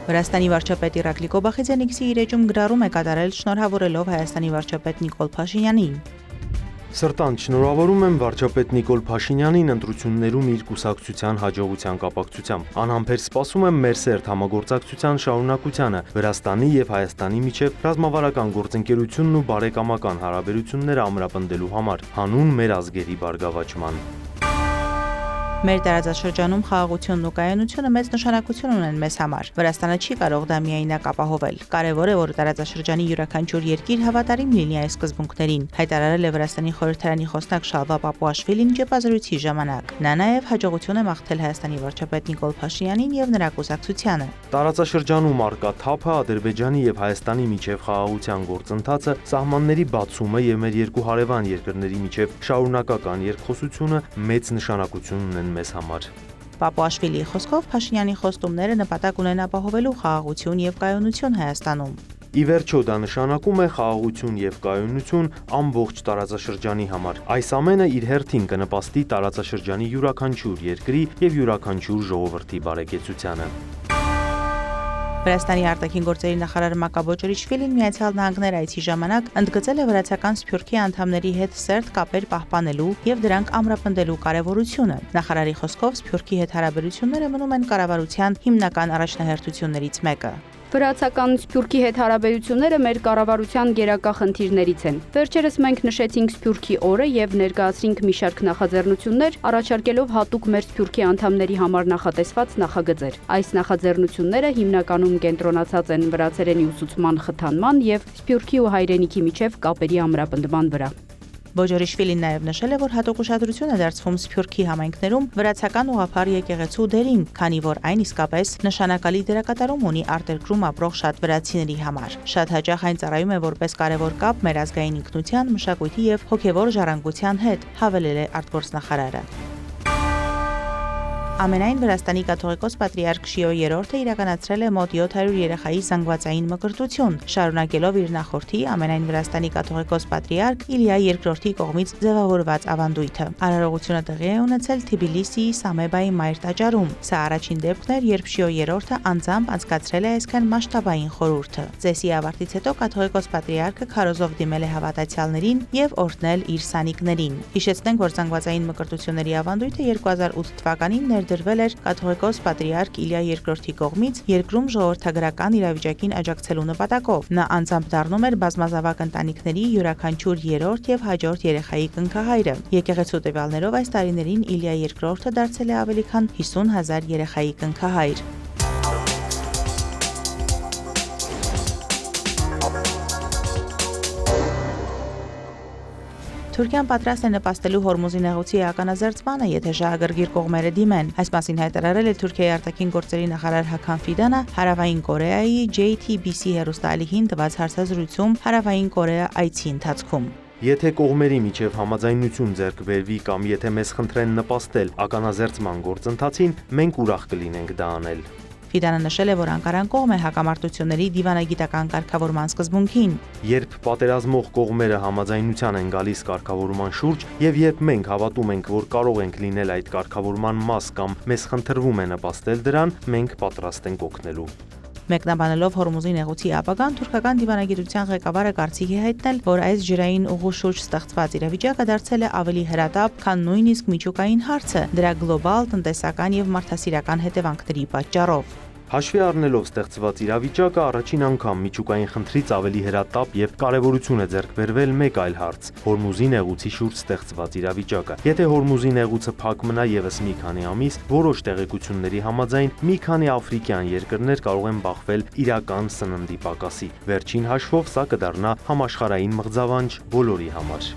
Վրաստանի վարչապետ Իրակլի Կոբախիձենիքսի իր էջում գրառում է կատարել շնորհավորելով Հայաստանի վարչապետ Նիկոլ Փաշինյանին։ Սրտանց շնորհավորում եմ վարչապետ Նիկոլ Փաշինյանին ընտրություններում իր կուսակցության հաջողության կապակցությամբ։ Անհամբեր սպասում եմ մեր սերտ համագործակցության շարունակությանը, Վրաստանի եւ Հայաստանի միջև ռազմավարական գործընկերությունն ու բարեկամական հարաբերությունները ամրապնդելու համար, հանուն մեր ազգերի բարգավաճման։ Մեր տարածաշրջանում խաղաղությունն ու կայունությունը մեծ նշանակություն ունեն մեզ համար։ Վրաստանը չի կարող դա միայնակ ապահովել։ Կարևոր է, որ տարածաշրջանի յուրաքանչյուր երկիր հավատարիմ լինի այս սկզբունքներին, հայտարարել է Վրաստանի խորհրդարանի խոսնակ Շալվա Պապուաշվիլին ճեպազրույցի ժամանակ։ Նա նաև հաջողություն է մաղթել Հայաստանի վարչապետ Նիկոլ Փաշինյանին եւ նրա կուսակցությանը։ Տարածաշրջանում առկա թափը, Ադրբեջանի եւ Հայաստանի միջև խաղաղության գործընթացը, սահմանների բացումը եւ մեր երկու հարևան երկրների միջև շարունակական երկխոսությունը մեծ նշանակություն ունեն մեզ համար։ Պապուաշվիլիի խոսքով Փաշինյանի խոստումները նպատակ ունեն ապահովելու խաղաղություն եւ կայունություն Հայաստանում։ Ի վերջո դա նշանակում է խաղաղություն եւ կայունություն ամբողջ տարածաշրջանի համար։ Այս ամենը իր հերթին կնպաստի տարածաշրջանի յուրաքանչյուր երկրի եւ յուրաքանչյուր ժողովրդի բարեկեցությանը։ Վրաստանի արտաքին գործերի նախարար Մակաբո Ջորիչվիլին Միացյալ Նահանգներ այցի ժամանակ ընդգծել է վրացական սփյուռքի անդամների հետ սերտ կապեր պահպանելու եւ դրանք ամրապնդելու կարեւորությունը։ Նախարարի խոսքով սփյուռքի հետ հարաբերությունները մնում են կառավարության հիմնական առաջնահերթություններից մեկը։ Վրացական սփյուռքի հետ հարաբերությունները մեր կառավարության գերակա խնդիրներից են։ Վերջերս մենք նշեցինք Սփյուռքի օրը եւ ներկայացրինք մի շարք նախաձեռնություններ, առաջարկելով հատուկ մեր սփյուռքի անդամների համար նախատեսված նախագծեր։ Այս նախաձեռնությունները հիմնականում կենտրոնացած են վրացերենի ուսուցման խթանման եւ սփյուռքի ու հայրենիքի միջև կապերի ամրապնդման վրա։ Բոջորիշվիլին նաև նշել է, որ հատուկ ուշադրություն է դարձվում սփյուռքի համայնքներում վրացական ուղղափառ եկեղեցու դերին, քանի որ այն իսկապես նշանակալի դերակատարում ունի արտերկրում ապրող շատ վրացիների համար։ Շատ հաճախ այն ծառայում է որպես կարևոր կապ մեր ազգային ինքնության, մշակույթի եւ հոգեվոր ժառանգության հետ, հավելել է արտգործնախարարը։ Ամենայն Վրաստանի կաթողիկոս պատրիարք Շիո III-ը իրականացրել է մոտ 700 երեխայի զանգվածային մկրտություն, շարունակելով իր նախորդի ամենայն Վրաստանի կաթողիկոս պատրիարք Իլիա II-ի կողմից ձևավորված ավանդույթը։ Արարողությունը տեղի է ունեցել Թբիլիսիի Սամեբայի մայր տաճարում։ Սա առաջին դեպքն էր, երբ Շիո III-ը անձամբ անցկացրել է այսքան մասշտաբային խորհուրդը։ Ծեսի ավարտից հետո կաթողիկոս պատրիարքը քարոզով դիմել է հավատացյալներին եւ օրհնել իր սանիկներին։ Հիշեցնենք, որ զանգվածային մկրտությունների ավանդույթը 2008 թվականին ներդրվել էր կաթողիկոս պատրիարք Իլիա II-ի կողմից երկրում ժողովրդագրական իրավիճակին աջակցելու նպատակով։ Նա անձամբ դառնում էր բազմազավակ ընտանիքների յուրաքանչյուր երրորդ եւ հաջորդ երեխայի կնքահայրը։ Եկեղեցու տվյալներով այս տարիներին Իլիա II-ը դարձել է ավելի քան 50,000 երեխայի կնքահայր։ Թուրքիան պատրաստ է նպաստելու Հորմուզի նեղուցի էականազերծմանը, եթե շահագրգիռ կողմերը դիմեն։ Այս մասին հայտարարել է Թուրքիայի արտաքին գործերի նախարար Հական Ֆիդանը Հարավային Կորեայի JTBC հեռուստաալիքին տված հարցազրույցում Հարավային Կորեա այցի ընթացքում։ Եթե կողմերի միջև համաձայնություն ձեռք բերվի կամ եթե մեզ խնդրեն նպաստել ականազերծման գործընթացին, մենք ուրախ կլինենք դա անել։ Ֆիդանը նշել է, որ Անկարան կողմ է հակամարտությունների դիվանագիտական կարգավորման սկզբունքին։ Երբ պատերազմող կողմերը համաձայնության են գալիս կարգավորման շուրջ եւ երբ մենք հավատում ենք, որ կարող ենք լինել այդ կարգավորման մաս կամ մեզ խնդրվում է նպաստել դրան, մենք պատրաստ ենք օգնելու։ Մեկնաբանելով Հորմուզի նեղուցի ապագան, թուրքական դիվանագիտության ղեկավարը կարծիք է հայտնել, որ այս ջրային ուղու շուրջ ստեղծված իրավիճակը դարձել է ավելի հրատապ, քան նույնիսկ միջուկային հարցը, դրա գլոբալ, տնտեսական եւ մարդասիրական հետևանքների պատճառով։ Հաշվի առնելով ստեղծված իրավիճակը, առաջին անգամ միջուկային խնդրից ավելի հրատապ եւ կարեւորություն է ձեռք բերվել մեկ այլ հարց՝ Հորմուզի նեղուցի շուրջ ստեղծված իրավիճակը։ Եթե Հորմուզի նեղուցը փակ մնա եւս մի քանի ամիս, որոշ տեղեկությունների համաձայն մի քանի աֆրիկյան երկրներ կարող են բախվել իրական սննդի պակասի։ Վերջին հաշվով սա կդառնա համաշխարհային մղձավանջ բոլորի համար։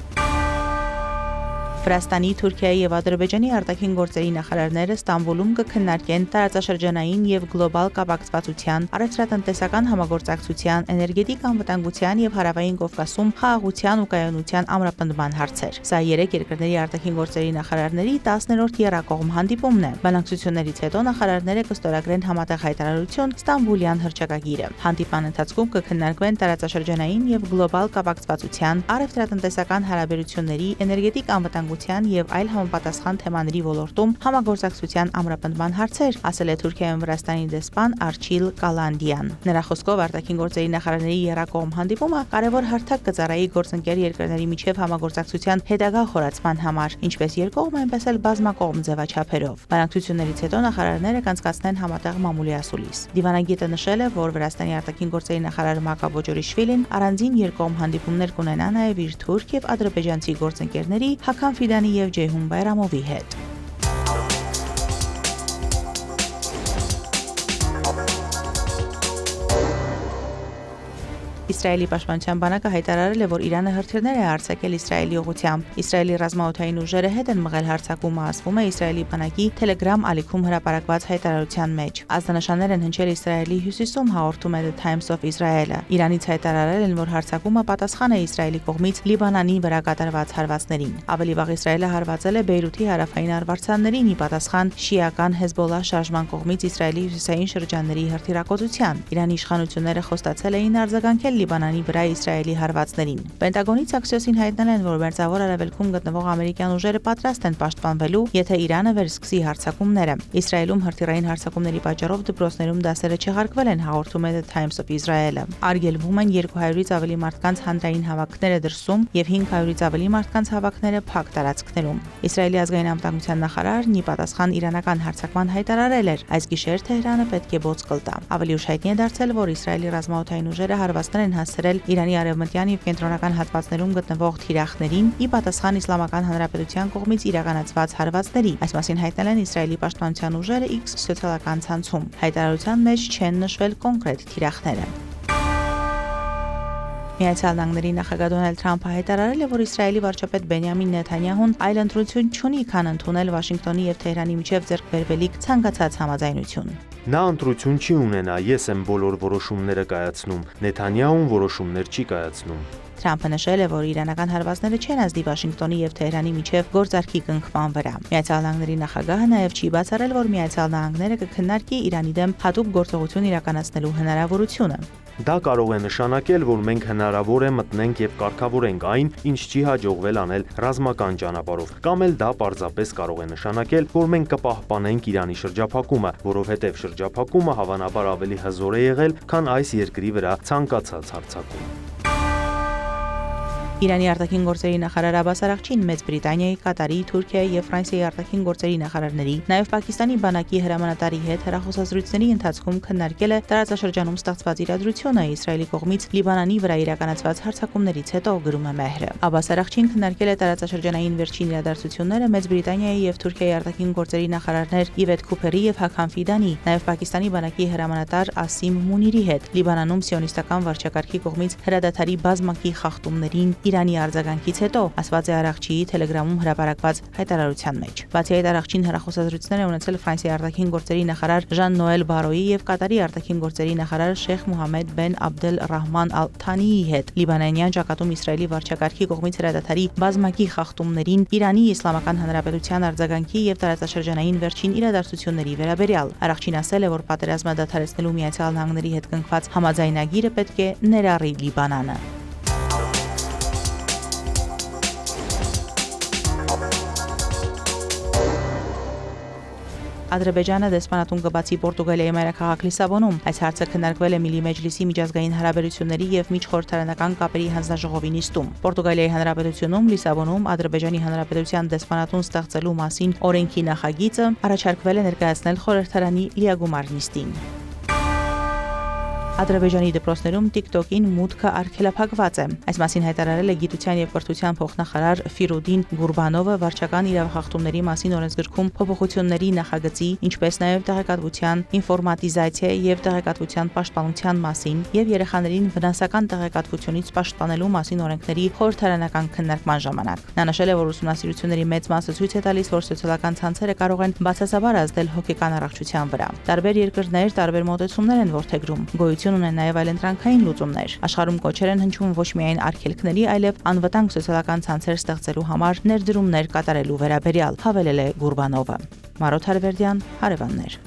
Վրաստանի, Թուրքիայի եւ Ադրբեջանի արտաքին գործերի նախարարները Ստամբուլում կքննարկեն տարածաշրջանային եւ գլոբալ կապակցվածության, առևտրատնտեսական համագործակցության, էներգետիկ անվտանգության եւ Հարավային Կովկասում խաղաղության ու կայունության ամրապնդման հարցեր։ Սա 3 երկրների արտաքին գործերի նախարարների 10-րդ եռակողմ հանդիպումն է։ Բանակցություններից հետո նախարարները կստորագրեն համատեղ հայտարարություն Ստամբուլյան հռչակագիրը։ Հանդիպման ընթացքում կքննարկվեն տարածաշրջանային եւ գլոբալ կապակցվածության, առևտրատնտեսական հարաբերությունների, էներգետիկ անվտանգության անվտանգության եւ այլ համապատասխան թեմաների ոլորտում համագործակցության ամրապնդման հարցեր, ասել է Թուրքիայում Վրաստանի դեսպան Արչիլ Կալանդյան։ Նրա խոսքով արտաքին գործերի նախարարների եռակողմ հանդիպումը կարևոր հարթակ կծառայի գործընկեր երկրների միջև համագործակցության հետագա խորացման համար, ինչպես երկկողմ, այնպես էլ բազմակողմ ձևաչափերով։ Բանակցություններից հետո նախարարները կանցկացնեն համատեղ մամուլի ասուլիս։ Դիվանագետը նշել է, որ Վրաստանի արտաքին գործերի նախարար Մակա Բոջորիշվիլին առանձին երկկողմ հանդիպումներ կունենա նաև իր թուրք եւ ադրբեջանցի գործընկերների Հական Ֆիդանի եւ Ջեյհուն Բայրամովի հետ։ Իսրայելի պաշտպանության բանակը հայտարարել է, որ Իրանը հրթիռներ է արձակել Իսրայելի ուղղությամբ։ Իսրայելի ռազմաօդային ուժերը հետ են մղել հարձակումը, ասվում է Իսրայելի բանակի Telegram ալիքում հրապարակված հայտարարության մեջ։ Ազդանշաններ են հնչել Իսրայելի հյուսիսում, հաղորդում է The Times of Israel-ը։ Իրանից հայտարարել են, որ հարձակումը պատասխան է Իսրայելի կողմից Լիբանանի վրա կատարված հարվածներին։ Ավելի վաղ Իսրայելը հարվածել է Բեյրութի հարավային արվարձաններին՝ ի պատասխան շիական Հեզբոլլահ շարժման կողմից Իսրայելի հյուսիսային շրջանների հրթիռակոծության։ Իրանի իշխանությունները խոստացել էին արձագանքել Լիբանանի վրա Իսրայելի հարվածներին։ Պենտագոնից Axios-ին հայտնել են, որ Մերձավոր Արևելքում գտնվող ամերիկյան ուժերը պատրաստ են պաշտպանվելու, եթե Իրանը վերսկսի հարձակումները։ Իսրայելում հրթիռային հարձակումների պատճառով դպրոցներում դասերը չեղարկվել են, հաղորդում է The Times of Israel-ը։ Արգելվում են 200-ից ավելի մարդկանց հանրային հավաքները դրսում եւ 500-ից ավելի մարդկանց հավաքները փակ տարածքներում։ Իսրայելի ազգային անվտանգության նախարարն ի պատասխան իրանական հարձակման հայտարարել էր, այս գիշեր Թեհրանը պետք է ոտք տա։ Ավելի ուշ հայտնի է դարձել, որ Իսրայելի ռազմաօդային ուժերը հարվածներ են հասցրել Իրանի արևմտյան եւ կենտրոնական հատվածներում գտնվող թիրախներին՝ ի պատասխան Իսլամական Հանրապետության կողմից իրականացված հարվածների։ Այս մասին հայտնել են Իսրայելի պաշտպանության ուժերը X սոցիալական ցանցում։ Հայտարարության մեջ չեն նշվել կոնկրետ թիրախները։ Միացյալ Նահանգների նախագահ Դոնալդ Թրամփը հայտարարել է, որ Իսրայելի վարչապետ Բենյամին Նեթանյահուն այլ ընտրություն չունի, քան ընդունել Վաշինգտոնի եւ Թեհրանի միջև ձեռք բերվելիք ցանկացած համաձայնություն։ Նա ընտրություն չի ունենա, ես եմ բոլոր որոշումները կայացնում, Նեթանյահուն որոշումներ չի կայացնում։ Թրամփը նշել է, որ իրանական հարվածները չեն ազդի Վաշինգտոնի եւ Թեհրանի միջև գործարքի կնքման վրա։ Միացյալ Նահանգների նախագահը նաեւ չի բացառել, որ Միացյալ Նահանգները կքննարկի Իրանի դեմ հատուկ գործողություն իրականացնելու հնարավորությունը։ Դա կարող է նշանակել, որ մենք հնարավոր է մտնենք եւ կարգավորենք այն, ինչ չի հաջողվել անել ռազմական ճանապարհով, կամ էլ դա պարզապես կարող է նշանակել, որ մենք կպահպանենք Իրանի շրջափակումը, որովհետեւ շրջափակումը հավանաբար ավելի հզոր է եղել, քան այս երկրի վրա ցանկացած հարձակում։ Իրանի արտաքին գործերի նախարար Աբբաս Արաղչին Մեծ Բրիտանիայի, Կատարի, Թուրքիայի եւ Ֆրանսիայի արտաքին գործերի նախարարների, նաեւ Պակիստանի բանակի հրամանատարի հետ հեռախոսազրույցների ընթացքում քննարկել է տարածաշրջանում ստեղծված իրադրությունը Իսրայելի կողմից Լիբանանի վրա իրականացված հարձակումներից հետո, գրում է Մեհրը։ Աբբաս Արաղչին քննարկել է տարածաշրջանային վերջին իրադարձությունները Մեծ Բրիտանիայի եւ Թուրքիայի արտաքին գործերի նախարարներ Իվետ Քուփերի եւ Հական Ֆիդանի, նաեւ Պակիստանի բանակի հրամանատար Ասիմ Մունիրի հետ Լիբանանում սիոնիստական վարչակարգի կողմից հրադադարի բազմակի խախտումներին Իրանի արձագանքից հետո, ասված է Արաղչիի Telegram-ում հրապարակված հայտարարության մեջ։ Բացի այդ, Արաղչին հեռախոսազրույցներ է ունեցել Ֆրանսիայի արտաքին գործերի նախարար Ժան-Նոել Բարոյի եւ Կատարի արտաքին գործերի նախարար Շեյխ Մուհամմեդ բեն Աբդել Ռահման Ալ-Թանիի հետ Լիբանանյան ճակատում Իսրայելի վարչակարգի կողմից հրադադարի բազմակի խախտումներին Իրանի Իսլամական Հանրապետության արձագանքի եւ տարածաշրջանային վերջին իրադարձությունների վերաբերյալ։ Արաղչին ասել է, որ պատերազմը դադարեցնելու Միացյալ Նահանգների հետ կնքված համաձայնագիրը պետք է ներառի Լիբանանը։ Ադրբեջանը դեսպանատուն կբացի Պորտուգալիայի մայրաքաղաք Լիսաբոնում։ Այս հարցը քննարկվել է Միլի Մեջլիսի միջազգային հարաբերությունների եւ միջխորհրդարանական կապերի հանձնաժողովի նիստում։ Պորտուգալիայի Հանրապետությունում Լիսաբոնում Ադրբեջանի Հանրապետության դեսպանատուն ստեղծելու մասին օրենքի նախագիծը առաջարկվել է ներկայացնել խորհրդարանի լիագումար նիստին։ Ադրբեջանի դպրոցներում TikTok-ին մուտքը արգելափակված է։ Այս մասին հայտարարել է Գիտության եւ կրթության փոխնախարար Ֆիրուդին Գուրբանովը վարչական իրավախախտումների մասին օրենսգրքում փոփոխությունների նախագծի, ինչպես նաեւ տեղեկատվության, ինֆորմատիզացիա եւ տեղեկատվության պաշտպանության մասին եւ երեխաներին վնասական տեղեկատվությունից պաշտպանելու մասին օրենքների խորհրդարանական քննարկման ժամանակ։ Նա նշել է, որ ուսումնասիրությունների մեծ մասը ցույց է տալիս, որ սոցիալական ցանցերը կարող են բացասաբար ազդել հոգեկան առողջության վրա։ Տարբեր երկրներ տարբեր մոտեցումներ են որդեգրում։ Ունեն նաև այլ ընտրանքային լուծումներ։ Աշխարհում կոչեր են հնչում ոչ միայն արգելքների, այլև անվտանգ սոցիալական ցանցեր ստեղծելու համար ներդրումներ կատարելու վերաբերյալ, հավելել է Գուրբանովը։ Մարոթ Հարվերդյան, Հարևաններ։